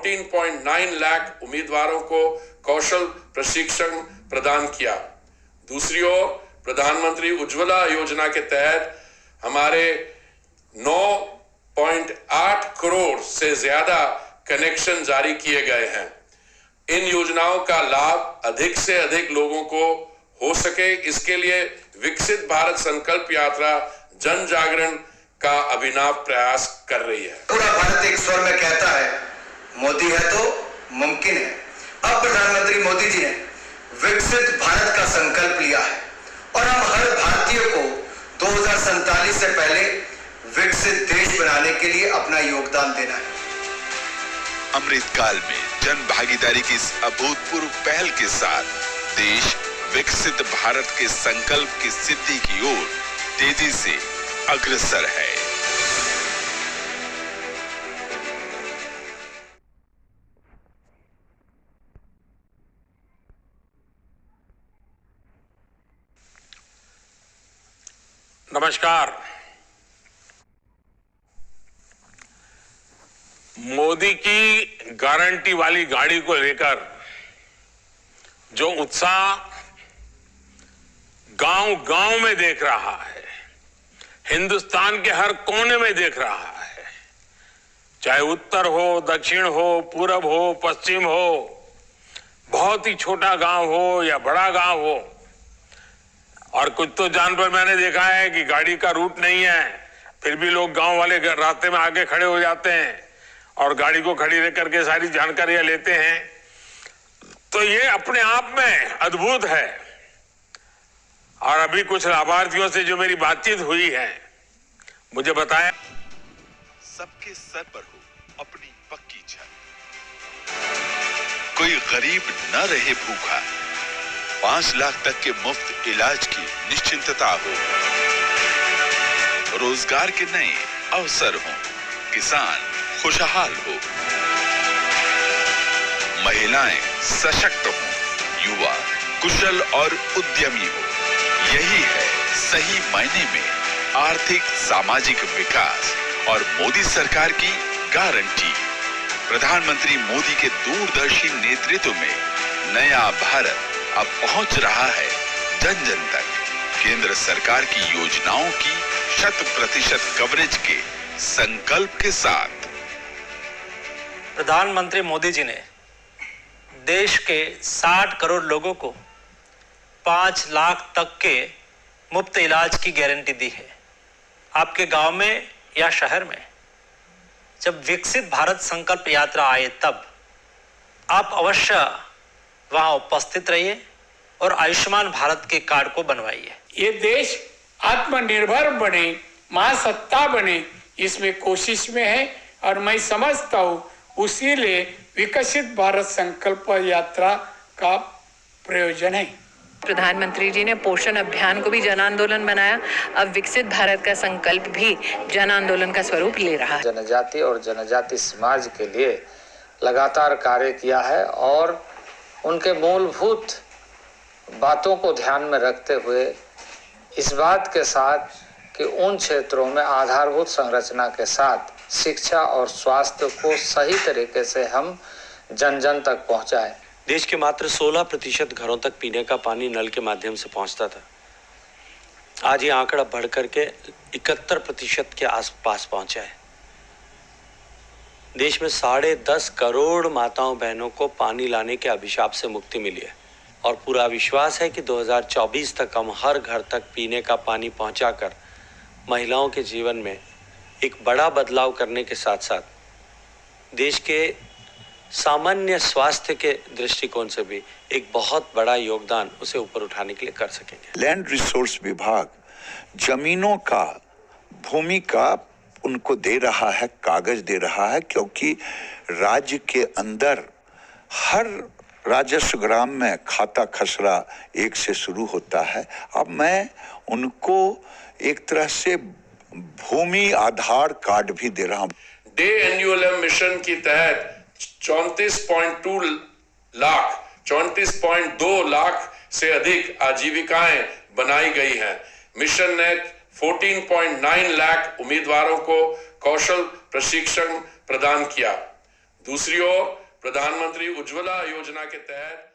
14.9 लाख उम्मीदवारों को कौशल प्रशिक्षण प्रदान किया। दूसरी ओर प्रधानमंत्री उज्ज्वला योजना के तहत हमारे 9.8 करोड़ से ज्यादा कनेक्शन जारी किए गए हैं। इन योजनाओं का लाभ अधिक से अधिक लोगों को हो सके, इसके लिए विकसित भारत संकल्प यात्रा जन जागरण का अभिनव प्रयास कर रही है। पूरा भारत एक स्वर में कहता है, मोदी है तो मुमकिन है। अब प्रधानमंत्री मोदी जी ने विकसित भारत का संकल्प लिया है और हम हर भारतीय को 2047 से पहले विकसित देश बनाने के लिए अपना योगदान देना है। अमृतकाल में जन भागीदारी की इस अभूतपूर्व पहल के साथ देश विकसित भारत के संकल्प की सिद्धि की ओर तेजी से अग्रसर है। नमस्कार। मोदी की गारंटी वाली गाड़ी को लेकर जो उत्साह गांव-गांव में देख रहा है, हिंदुस्तान के हर कोने में देख रहा है, चाहे उत्तर हो, दक्षिण हो, पूरब हो, पश्चिम हो, बहुत ही छोटा गांव हो या बड़ा गांव हो, और कुछ तो जान पर मैंने देखा है कि गाड़ी का रूट नहीं है, फिर भी लोग गांव वाले रास्ते में आगे खड़े हो जाते हैं और गाड़ी को खड़ी रख करके सारी जानकारियां लेते हैं। तो ये अपने आप में अद्भुत है। और अभी कुछ लाभार्थियों से जो मेरी बातचीत हुई है, मुझे बताया सबके सर पर हो अपनी पक्की छत, कोई गरीब न रहे भूखा, 5 लाख तक के मुफ्त इलाज की निश्चिंतता हो, रोजगार के नए अवसर हो, किसान खुशहाल हो, महिलाएं सशक्त हो, युवा कुशल और उद्यमी हो। यही है सही मायने में आर्थिक सामाजिक विकास और मोदी सरकार की गारंटी। प्रधानमंत्री मोदी के दूरदर्शी नेतृत्व में नया भारत अब पहुंच रहा है जन जन तक। केंद्र सरकार की योजनाओं की 100% कवरेज के संकल्प के साथ प्रधानमंत्री मोदी जी ने देश के 60 करोड़ लोगों को 5 लाख तक के मुफ्त इलाज की गारंटी दी है। आपके गांव में या शहर में जब विकसित भारत संकल्प यात्रा आए, तब आप अवश्य वहां उपस्थित रहिए और आयुष्मान भारत के कार्ड को बनवाइए। ये देश आत्मनिर्भर बने, महासत्ता बने, इसमें कोशिश में है और मैं समझता हूँ उसी लिए विकसित भारत संकल्प यात्रा का प्रयोजन है। प्रधानमंत्री जी ने पोषण अभियान को भी जन आंदोलन बनाया। अब विकसित भारत का संकल्प भी जन आंदोलन का स्वरूप ले रहा है। जनजाति और जनजाति समाज के लिए लगातार कार्य किया है और उनके मूलभूत बातों को ध्यान में रखते हुए इस बात के साथ कि उन क्षेत्रों में आधारभूत संरचना के साथ शिक्षा और स्वास्थ्य को सही तरीके से हम जन जन तक पहुंचाएं। देश के मात्र 16% घरों तक पीने का पानी नल के माध्यम से पहुंचता था। आज ये आंकड़ा बढ़ करके 71% के आसपास पहुंचा है। देश में 10.5 करोड़ माताओं बहनों को पानी लाने के अभिशाप से मुक्ति मिली है और पूरा विश्वास है कि 2024 तक हम हर घर तक पीने का पानी पहुंचाकर महिलाओं के जीवन में एक बड़ा बदलाव करने के साथ साथ देश के सामान्य स्वास्थ्य के दृष्टिकोण से भी एक बहुत बड़ा योगदान उसे ऊपर उठाने के लिए कर सकेंगे। लैंड रिसोर्स विभाग जमीनों का, भूमि का उनको दे रहा है, कागज दे रहा है, क्योंकि राज्य के अंदर हर राजस्व ग्राम में खाता खसरा 1 से शुरू होता है। अब मैं उनको एक तरह से भूमि आधार कार्ड भी दे रहा हूं। डे एन्युअल मिशन के तहत 34.2 लाख से अधिक आजीविकाएं बनाई गई हैं। मिशन ने 14.9 लाख उम्मीदवारों को कौशल प्रशिक्षण प्रदान किया। दूसरी ओर प्रधानमंत्री उज्ज्वला योजना के तहत